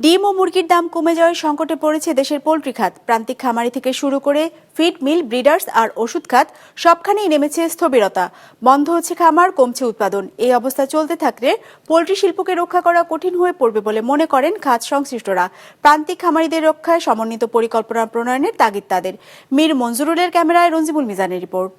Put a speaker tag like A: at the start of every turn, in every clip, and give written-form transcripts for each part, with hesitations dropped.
A: ডিম ও মুরগির দাম কমে যাওয়ায় সংকটে পড়েছে দেশের পোল্ট্রি খাত। প্রান্তিক খামারি থেকে শুরু করে ফিড মিল, ব্রিডার্স আর ওষুধ খাত সবখানেই নেমেছে স্থবিরতা। বন্ধ হচ্ছে খামার, কমছে উৎপাদন। এই অবস্থা চলতে থাকলে পোল্ট্রি শিল্পকে রক্ষা করা কঠিন হয়ে পড়বে বলে মনে করেন খাত সংশ্লিষ্টরা। প্রান্তিক খামারিদের রক্ষায় সমন্বিত পরিকল্পনা প্রণয়নের তাগিদ তাদের। মীর মঞ্জুরুলের ক্যামেরায় রঞ্জিমুল মিজানের রিপোর্ট।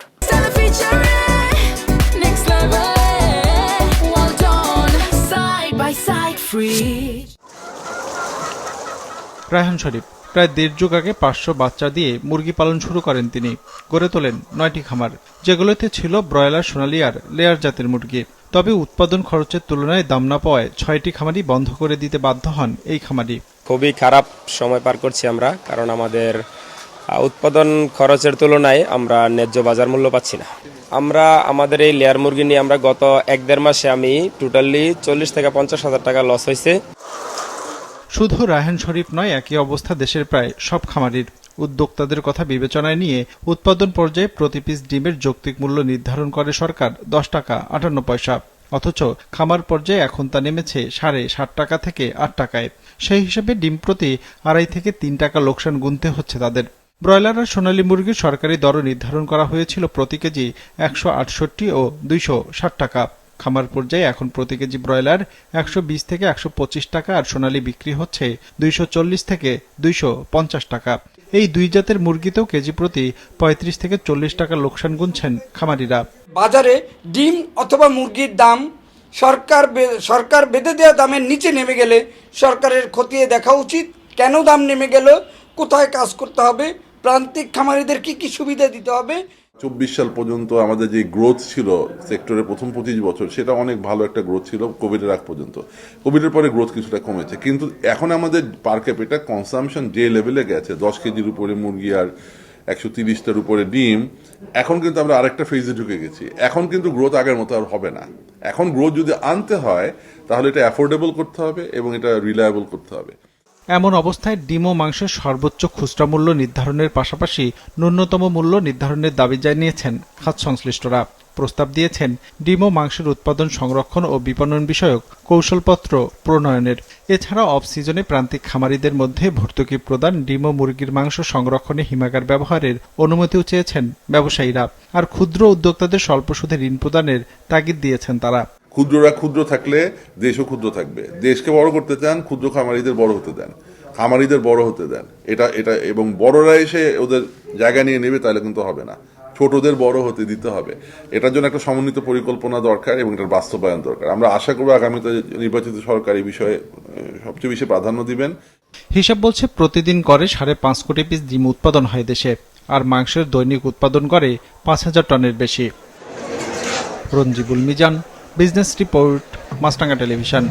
B: রায়হান শরীফ প্রায় দেড় যুগ আগে 500 বাচ্চা দিয়ে মুরগি পালন শুরু করেন তিনি। গড়ে তোলেন 9টি খামার, যেগুলোতে ছিল ব্রয়লার, সোনালী আর লেয়ার জাতের মুরগি। তবে উৎপাদন খরচের তুলনায় দাম না পাওয়ায় 6টি খামারই বন্ধ করে দিতে বাধ্য হন এই খামারি।
C: খুবই খারাপ সময় পার করছি আমরা, কারণ আমাদের উৎপাদন খরচের তুলনায় আমরা ন্যায্য বাজার মূল্য পাচ্ছি না। আমরা আমাদের এই লেয়ার মুরগি নিয়ে আমরা গত 1-1.5 মাসে আমি টোটালি 40 থেকে 50 হাজার টাকা লস হয়েছে।
B: শুধু রায়হান শরীফ নয়, একই অবস্থা দেশের প্রায় সব খামারির। উদ্যোক্তাদের কথা বিবেচনায় নিয়ে উৎপাদন পর্যায়ে প্রতি পিস ডিমের যৌক্তিক মূল্য নির্ধারণ করে সরকার 10 টাকা 58 পয়সা। অথচ খামার পর্যায়ে এখন তা নেমেছে 7.5 টাকা থেকে 8 টাকায়। সেই হিসেবে ডিম প্রতি 2.5 থেকে 3 টাকা লোকসান গুনতে হচ্ছে তাদের। ব্রয়লার আর সোনালী মুরগির সরকারি দরও নির্ধারণ করা হয়েছিল প্রতি কেজি 168 ও 260 টাকা। খামার পর্যায়ে এখন প্রতি কেজি ব্রয়লার 120 থেকে 125 টাকা আর সোনালী বিক্রি হচ্ছে 240 থেকে 250 টাকা। এই দুই জাতের মুরগিতেও কেজি প্রতি 35 থেকে 40 টাকা লোকসান গুনছেন খামারিরা।
D: বাজারে ডিম অথবা মুরগির দাম সরকার বেঁধে দেওয়া দামের নিচে নেমে গেলে সরকারের খতিয়ে দেখা উচিত, কেন দাম নেমে গেল, কোথায় কাজ করতে হবে, প্রান্তিক খামারিদের কি কি সুবিধা দিতে হবে।
E: 24 সাল পর্যন্ত আমাদের যে গ্রোথ ছিল সেক্টরের প্রথম 25 বছর, সেটা অনেক ভালো একটা গ্রোথ ছিল কোভিডের আগ পর্যন্ত। কোভিডের পরে গ্রোথ কিছুটা কমেছে, কিন্তু এখন আমাদের পার ক্যাপিটা কনসামশন যে লেভেলে গেছে, 10 কেজির উপরে মুরগি আর 130টার উপরে ডিম, এখন কিন্তু আমরা আরেকটা ফেজে ঢুকে গেছি। এখন কিন্তু গ্রোথ আগের মতো আর হবে না। এখন গ্রোথ যদি আনতে হয় তাহলে এটা অ্যাফোর্ডেবল করতে হবে এবং এটা রিলায়েবল করতে হবে।
B: এমন অবস্থায় ডিম ও মাংসের সর্বোচ্চ খুচরা মূল্য নির্ধারণের পাশাপাশি ন্যূনতম মূল্য নির্ধারণের দাবি জানিয়েছেন খাত সংশ্লিষ্টরা। প্রস্তাব দিয়েছেন ডিম ও মাংসের উৎপাদন, সংরক্ষণ ও বিপণন বিষয়ক কৌশলপত্র প্রণয়নের। এছাড়া অফ সিজনে প্রান্তিক খামারিদের মধ্যে ভর্তুকি প্রদান, ডিম ও মুরগির মাংস সংরক্ষণে হিমাগার ব্যবহারের অনুমতিও চেয়েছেন ব্যবসায়ীরা। আর ক্ষুদ্র উদ্যোক্তাদের স্বল্প সুদে ঋণ প্রদানের তাগিদ দিয়েছেন তারা।
E: ক্ষুদ্ররা ক্ষুদ্র থাকলে দেশও ক্ষুদ্র থাকবে। দেশকে বড় করতে চান, ক্ষুদ্র খামারিদের বড় হতে দেন, খামারিদের বড় হতে দেন। এটা এবং বড়রা এসে ওদের জায়গা নিয়ে নেবে তাহলে কিন্তু হবে না। ছোটদের বড় হতে দিতে হবে। এটার জন্য একটা সমন্বিত পরিকল্পনা দরকার এবং এটার বাস্তবায়ন দরকার। আমরা আশা করব আগামীতে নির্বাচিত সরকার এই বিষয়ে সবচেয়ে বেশি প্রাধান্য দিবেন।
B: হিসাব বলছে প্রতিদিন করে 5.5 কোটি পিস ডিম উৎপাদন হয় দেশে, আর মাংসের দৈনিক উৎপাদন করে 5000 টনের বেশি। রঞ্জিবুল মিজান, বিজনেস রিপোর্ট, মাছরাঙা টেলিভিশন।